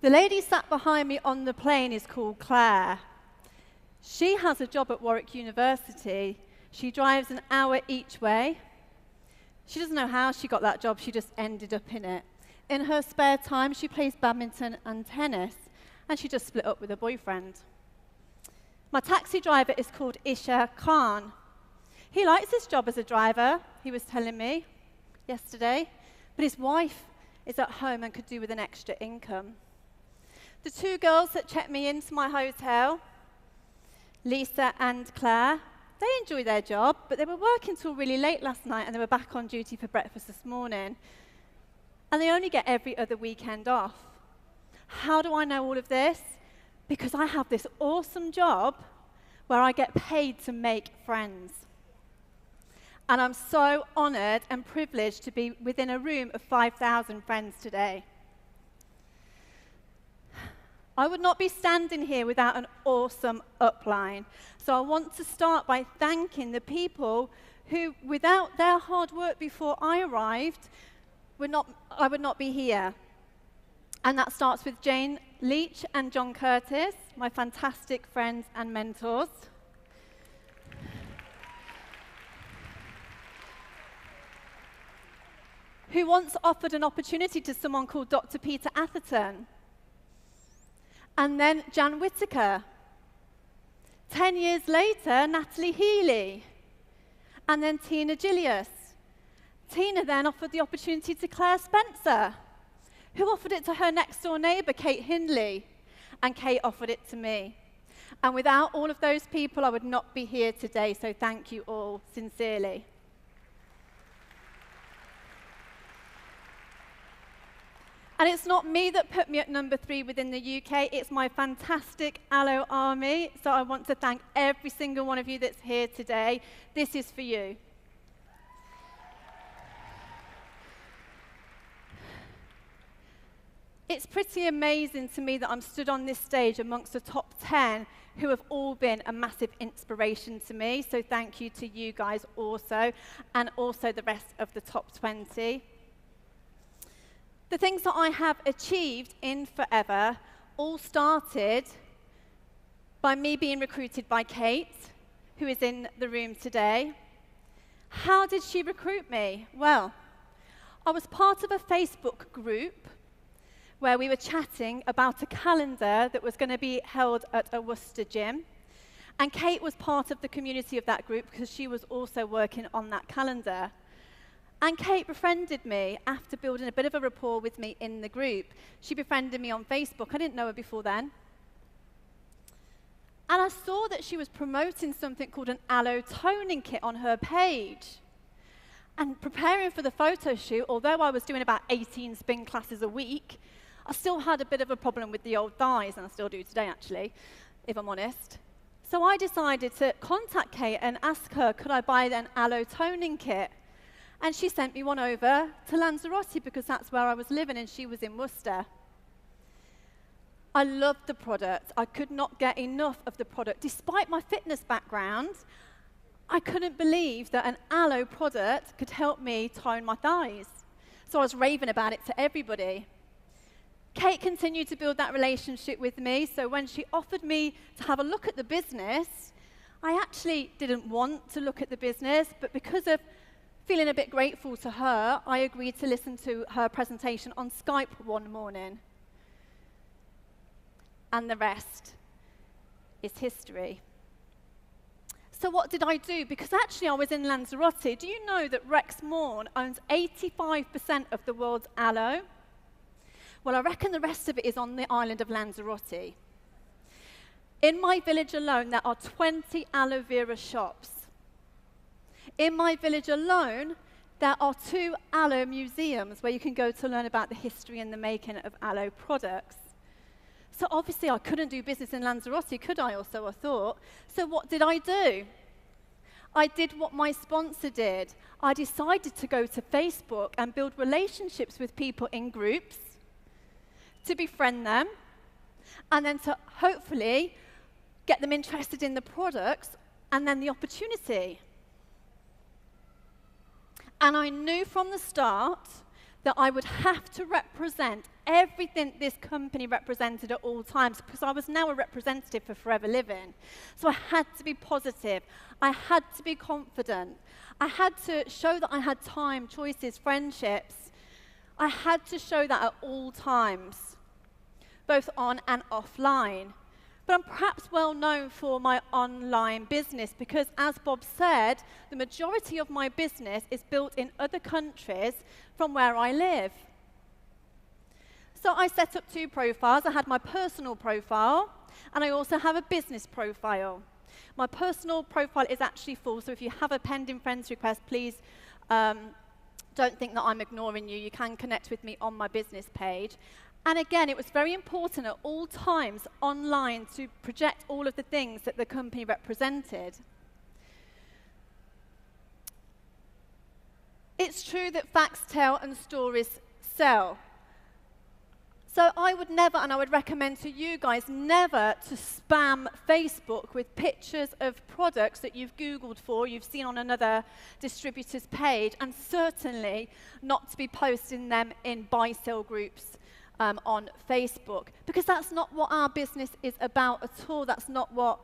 The lady sat behind me on the plane is called Claire. She has a job at Warwick University. She drives an hour each way. She doesn't know how she got that job, she just ended up in it. In her spare time, she plays badminton and tennis, and she just split up with her boyfriend. My taxi driver is called Isha Khan. He likes his job as a driver, he was telling me yesterday, but his wife is at home and could do with an extra income. The two girls that checked me into my hotel, Lisa and Claire, they enjoy their job, but they were working till really late last night and they were back on duty for breakfast this morning. And they only get every other weekend off. How do I know all of this? Because I have this awesome job where I get paid to make friends. And I'm so honored and privileged to be within a room of 5,000 friends today. I would not be standing here without an awesome upline. So I want to start by thanking the people who, without their hard work before I arrived, I would not be here. And that starts with Jane Leach and John Curtis, my fantastic friends and mentors. Who once offered an opportunity to someone called Dr. Peter Atherton. And then Jan Whittaker. 10 years later, Natalie Healy. And then Tina Gillius. Tina then offered the opportunity to Claire Spencer, who offered it to her next-door neighbour, Kate Hindley. And Kate offered it to me. And without all of those people, I would not be here today, so thank you all sincerely. And it's not me that put me at number 3 within the UK, it's my fantastic Aloe army. So I want to thank every single one of you that's here today. This is for you. It's pretty amazing to me that I'm stood on this stage amongst the top 10 who have all been a massive inspiration to me. So thank you to you guys also, and also the rest of the top 20. The things that I have achieved in Forever all started by me being recruited by Kate, who is in the room today. How did she recruit me? Well, I was part of a Facebook group where we were chatting about a calendar that was going to be held at a Worcester gym. And Kate was part of the community of that group because she was also working on that calendar. And Kate befriended me after building a bit of a rapport with me in the group. She befriended me on Facebook. I didn't know her before then. And I saw that she was promoting something called an aloe toning kit on her page. And preparing for the photo shoot, although I was doing about 18 spin classes a week, I still had a bit of a problem with the old thighs, and I still do today, actually, if I'm honest. So I decided to contact Kate and ask her, could I buy an aloe toning kit? And she sent me one over to Lanzarote because that's where I was living and she was in Worcester. I loved the product. I could not get enough of the product. Despite my fitness background, I couldn't believe that an aloe product could help me tone my thighs. So I was raving about it to everybody. Kate continued to build that relationship with me, so when she offered me to have a look at the business, I actually didn't want to look at the business, but because of feeling a bit grateful to her, I agreed to listen to her presentation on Skype one morning. And the rest is history. So what did I do? Because actually I was in Lanzarote. Do you know that Rex Morn owns 85% of the world's aloe? Well, I reckon the rest of it is on the island of Lanzarote. In my village alone, there are 20 aloe vera shops. In my village alone, there are 2 aloe museums where you can go to learn about the history and the making of aloe products. So obviously I couldn't do business in Lanzarote, could I, or so I thought. So what did I do? I did what my sponsor did. I decided to go to Facebook and build relationships with people in groups, to befriend them, and then to hopefully get them interested in the products and then the opportunity. And I knew from the start that I would have to represent everything this company represented at all times, because I was now a representative for Forever Living. So I had to be positive. I had to be confident. I had to show that I had time, choices, friendships. I had to show that at all times, both on and offline. But I'm perhaps well known for my online business because, as Bob said, the majority of my business is built in other countries from where I live. So I set up 2 profiles. I had my personal profile, and I also have a business profile. My personal profile is actually full, so if you have a pending friends request, please don't think that I'm ignoring you. You can connect with me on my business page. And again, it was very important at all times online to project all of the things that the company represented. It's true that facts tell and stories sell. So I would never, and I would recommend to you guys, never to spam Facebook with pictures of products that you've Googled for, you've seen on another distributor's page, and certainly not to be posting them in buy-sell groups on Facebook, because that's not what our business is about at all. That's not what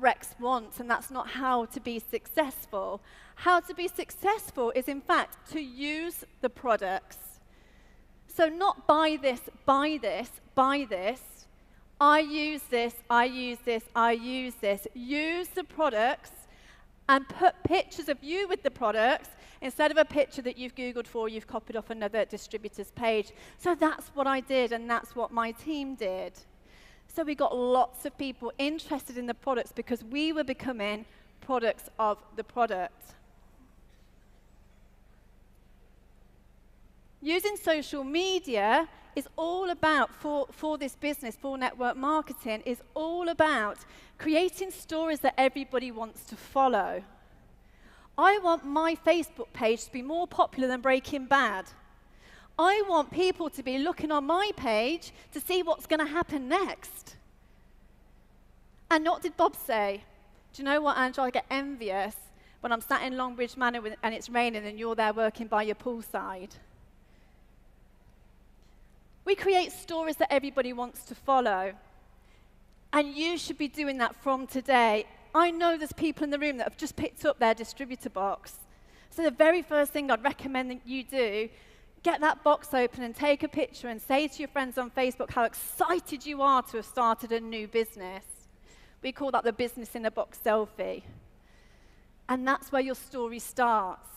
Rex wants, and that's not how to be successful. How to be successful is, in fact, to use the products. So not buy this, buy this, buy this. I use this, I use this, I use this. Use the products and put pictures of you with the products instead of a picture that you've Googled for, you've copied off another distributor's page. So that's what I did, and that's what my team did. So we got lots of people interested in the products because we were becoming products of the product. Using social media is all about, for this business, for network marketing, is all about creating stories that everybody wants to follow. I want my Facebook page to be more popular than Breaking Bad. I want people to be looking on my page to see what's going to happen next. And what did Bob say? Do you know what, Ange? I get envious when I'm sat in Longbridge Manor and it's raining and you're there working by your poolside. We create stories that everybody wants to follow. And you should be doing that from today. I know there's people in the room that have just picked up their distributor box. So the very first thing I'd recommend that you do, get that box open and take a picture and say to your friends on Facebook how excited you are to have started a new business. We call that the business in a box selfie. And that's where your story starts.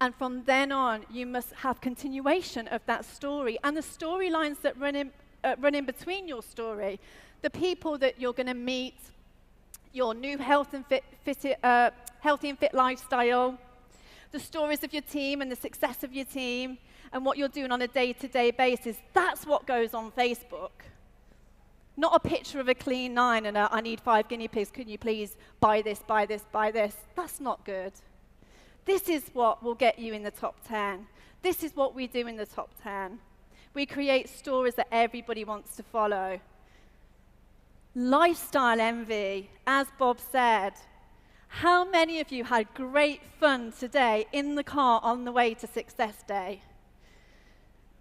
And from then on, you must have continuation of that story and the storylines that run in between your story. The people that you're going to meet, your new healthy and fit lifestyle, the stories of your team and the success of your team, and what you're doing on a day-to-day basis. That's what goes on Facebook. Not a picture of a clean 9 and I need 5 guinea pigs, can you please buy this, buy this, buy this. That's not good. This is what will get you in the top 10. This is what we do in the top 10. We create stories that everybody wants to follow. Lifestyle envy, as Bob said. How many of you had great fun today in the car on the way to Success Day?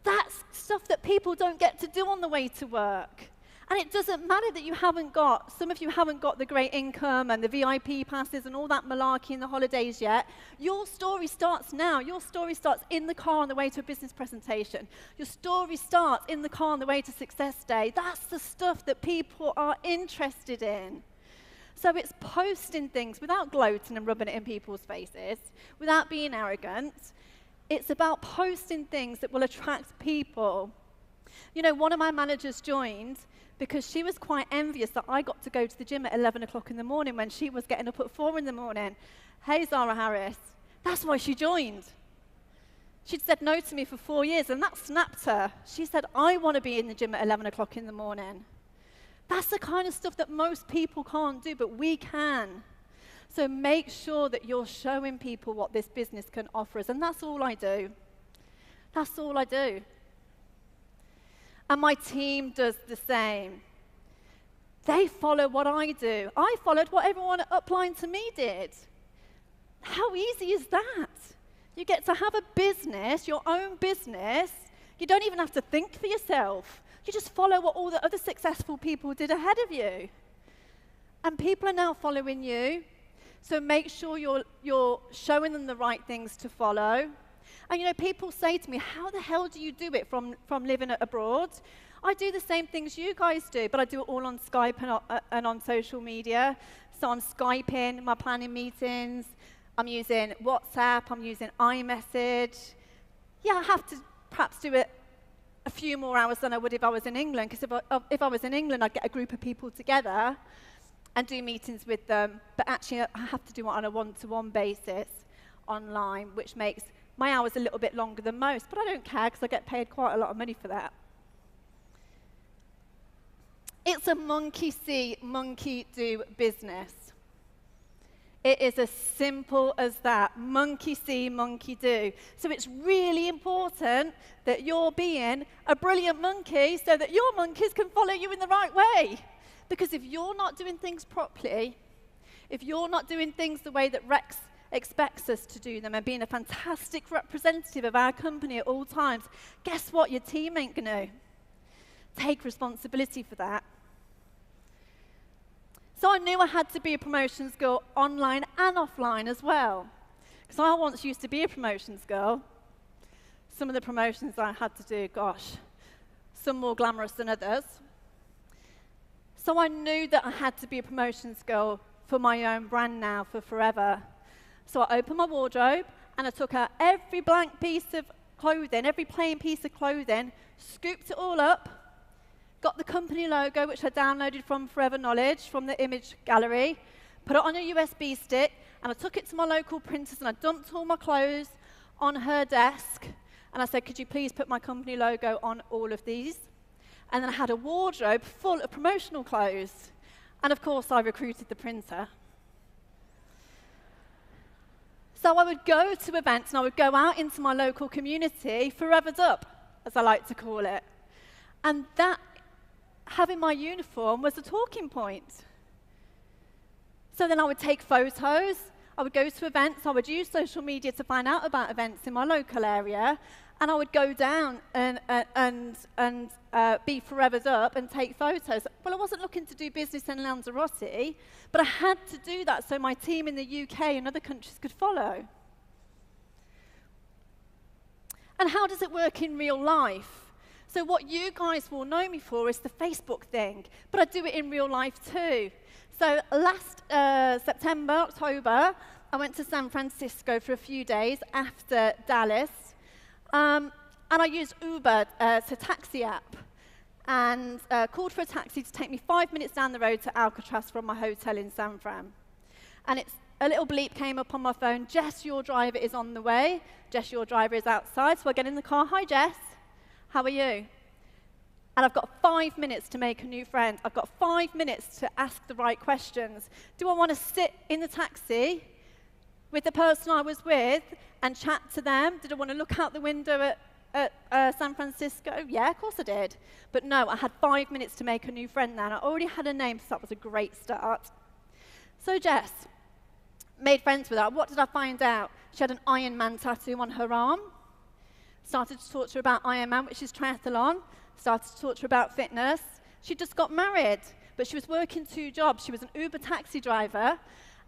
That's stuff that people don't get to do on the way to work. And it doesn't matter that you haven't got, some of you haven't got the great income and the VIP passes and all that malarkey in the holidays yet. Your story starts now. Your story starts in the car on the way to a business presentation. Your story starts in the car on the way to Success Day. That's the stuff that people are interested in. So it's posting things without gloating and rubbing it in people's faces, without being arrogant. It's about posting things that will attract people. You know, one of my managers joined because she was quite envious that I got to go to the gym at 11 o'clock in the morning when she was getting up at 4 in the morning. Hey, Zara Harris. That's why she joined. She'd said no to me for 4 years, and that snapped her. She said, I want to be in the gym at 11 o'clock in the morning. That's the kind of stuff that most people can't do, but we can. So make sure that you're showing people what this business can offer us, and that's all I do. That's all I do. And my team does the same. They follow what I do. I followed what everyone at Upline to me did. How easy is that? You get to have a business, your own business. You don't even have to think for yourself. You just follow what all the other successful people did ahead of you. And people are now following you. So make sure you're showing them the right things to follow. And you know, people say to me, how the hell do you do it from living abroad? I do the same things you guys do, but I do it all on Skype and on social media. So I'm Skyping, my planning meetings, I'm using WhatsApp, I'm using iMessage. Yeah, I have to perhaps do it a few more hours than I would if I was in England, because if I was in England, I'd get a group of people together and do meetings with them. But actually, I have to do it on a one-to-one basis online, which makes my hours a little bit longer than most. But I don't care, because I get paid quite a lot of money for that. It's a monkey see, monkey do business. It is as simple as that. Monkey see, monkey do. So it's really important that you're being a brilliant monkey so that your monkeys can follow you in the right way. Because if you're not doing things properly, if you're not doing things the way that Rex expects us to do them and being a fantastic representative of our company at all times, guess what? Your team ain't going to take responsibility for that. So I knew I had to be a promotions girl online and offline as well. Because I once used to be a promotions girl. Some of the promotions I had to do, gosh, some more glamorous than others. So I knew that I had to be a promotions girl for my own brand now, for forever. So I opened my wardrobe and I took out every blank piece of clothing, every plain piece of clothing, scooped it all up, got the company logo, which I downloaded from Forever Knowledge, from the image gallery, put it on a USB stick, and I took it to my local printers and I dumped all my clothes on her desk. And I said, could you please put my company logo on all of these? And then I had a wardrobe full of promotional clothes. And of course, I recruited the printer. So I would go to events and I would go out into my local community, forever's up, as I like to call it. And that, having my uniform, was a talking point. So then I would take photos, I would go to events, I would use social media to find out about events in my local area, and I would go down and be forever's up and take photos. Well, I wasn't looking to do business in Lanzarote, but I had to do that so my team in the UK and other countries could follow. And how does it work in real life? So what you guys will know me for is the Facebook thing, but I do it in real life too. So last September, October, I went to San Francisco for a few days after Dallas, and I used Uber, it's a taxi app, and called for a taxi to take me 5 minutes down the road to Alcatraz from my hotel in San Fran. And a little bleep came up on my phone, Jess, your driver is on the way. Jess, your driver is outside. So I get in the car, hi Jess, how are you? And I've got 5 minutes to make a new friend. I've got 5 minutes to ask the right questions. Do I want to sit in the taxi with the person I was with and chat to them? Did I want to look out the window at San Francisco? Yeah, of course I did. But no, I had 5 minutes to make a new friend then. I already had a name, so that was a great start. So Jess, made friends with her. What did I find out? She had an Iron Man tattoo on her arm. Started to talk to her about Iron Man, which is triathlon. Started to talk to her about fitness. She just got married, but she was working 2 jobs. She was an Uber taxi driver,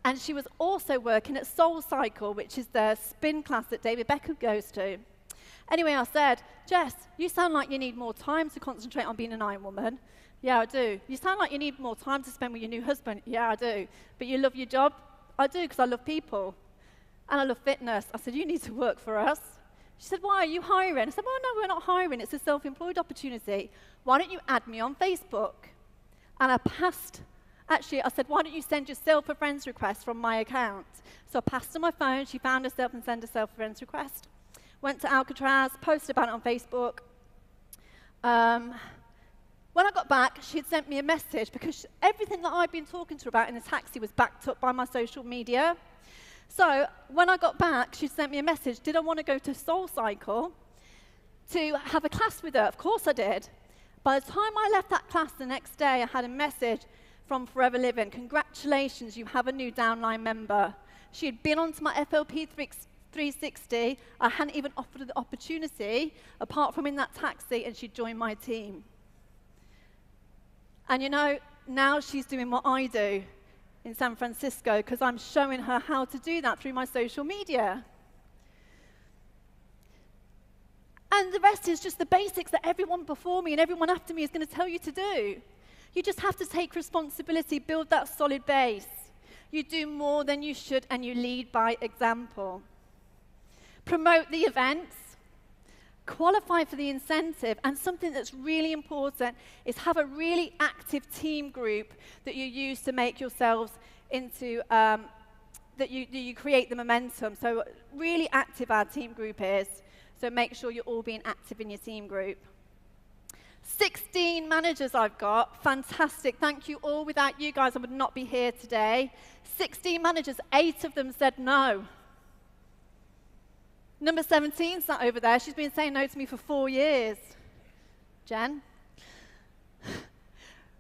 and she was also working at Soul Cycle, which is the spin class that David Beckham goes to. Anyway, I said, Jess, you sound like you need more time to concentrate on being an Iron Woman. Yeah, I do. You sound like you need more time to spend with your new husband. Yeah, I do. But you love your job? I do, because I love people. And I love fitness. I said, you need to work for us. She said, why, are you hiring? I said, well, no, we're not hiring. It's a self-employed opportunity. Why don't you add me on Facebook? And I said, why don't you send yourself a friend's request from my account? So I passed her my phone. She found herself and sent herself a friend's request. Went to Alcatraz, posted about it on Facebook. When I got back, she had sent me a message because everything that I'd been talking to her about in the taxi was backed up by my social media. So when I got back, she sent me a message. Did I want to go to Soul Cycle to have a class with her? Of course I did. By the time I left that class the next day, I had a message from Forever Living. Congratulations, you have a new downline member. She had been onto my FLP 360. I hadn't even offered her the opportunity, apart from in that taxi, and she joined my team. And you know, now she's doing what I do in San Francisco, because I'm showing her how to do that through my social media. And the rest is just the basics that everyone before me and everyone after me is going to tell you to do. You just have to take responsibility, build that solid base. You do more than you should, and you lead by example. Promote the events, qualify for the incentive, and something that's really important is have a really active team group that you use to make yourselves into, that you create the momentum. So really active our team group is. So make sure you're all being active in your team group. 16 managers I've got. Fantastic. Thank you all. Without you guys, I would not be here today. 16 managers, 8 of them said no. Number 17 sat over there. She's been saying no to me for 4 years. Jen?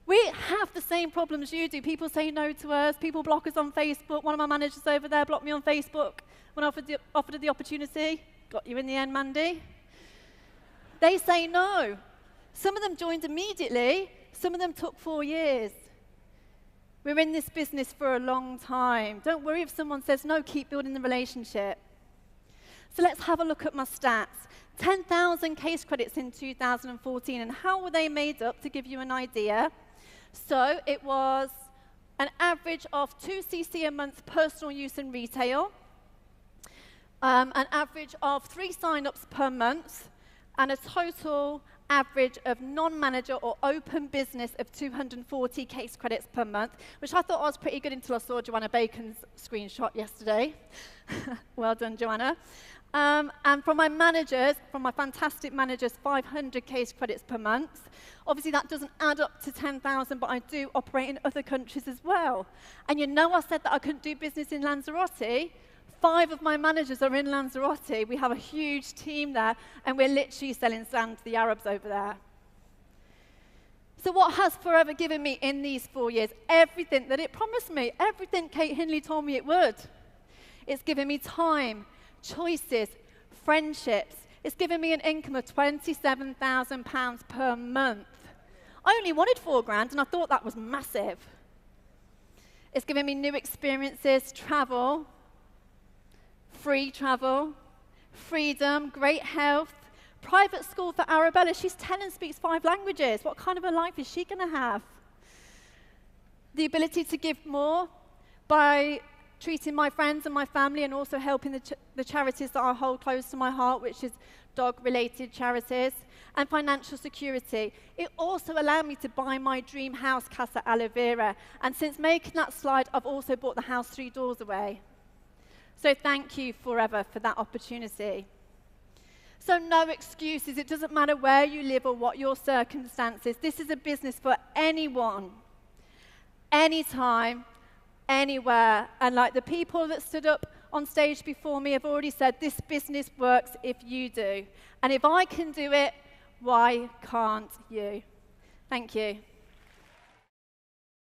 We have the same problems you do. People say no to us. People block us on Facebook. One of my managers over there blocked me on Facebook when I offered her the opportunity. Got you in the end, Mandy. They say no. Some of them joined immediately. Some of them took 4 years. We're in this business for a long time. Don't worry if someone says no, keep building the relationship. So let's have a look at my stats. 10,000 case credits in 2014. And how were they made up, to give you an idea? So it was an average of 2 cc a month personal use in retail, an average of 3 sign-ups per month, and a total average of non-manager or open business of 240 case credits per month, which I thought was pretty good until I saw Joanna Bacon's screenshot yesterday. Well done, Joanna. And from my managers, from my fantastic managers, 500 case credits per month. Obviously, that doesn't add up to 10,000, but I do operate in other countries as well. And you know I said that I couldn't do business in Lanzarote? 5 of my managers are in Lanzarote. We have a huge team there, and we're literally selling sand to the Arabs over there. So what has Forever given me in these 4 years? Everything that it promised me, everything Kate Hindley told me it would. It's given me time, choices, friendships. It's given me an income of £27,000 per month. I only wanted £4,000, and I thought that was massive. It's given me new experiences, travel, free travel, freedom, great health, private school for Arabella. She's 10 and speaks 5 languages. What kind of a life is she going to have? The ability to give more by treating my friends and my family, and also helping the charities that I hold close to my heart, which is dog-related charities, and financial security. It also allowed me to buy my dream house, Casa Alavera, and since making that slide, I've also bought the house 3 doors away. So thank you, Forever, for that opportunity. So no excuses. It doesn't matter where you live or what your circumstances. This is a business for anyone, anytime, anywhere. And like the people that stood up on stage before me have already said, this business works if you do. And if I can do it, why can't you? Thank you.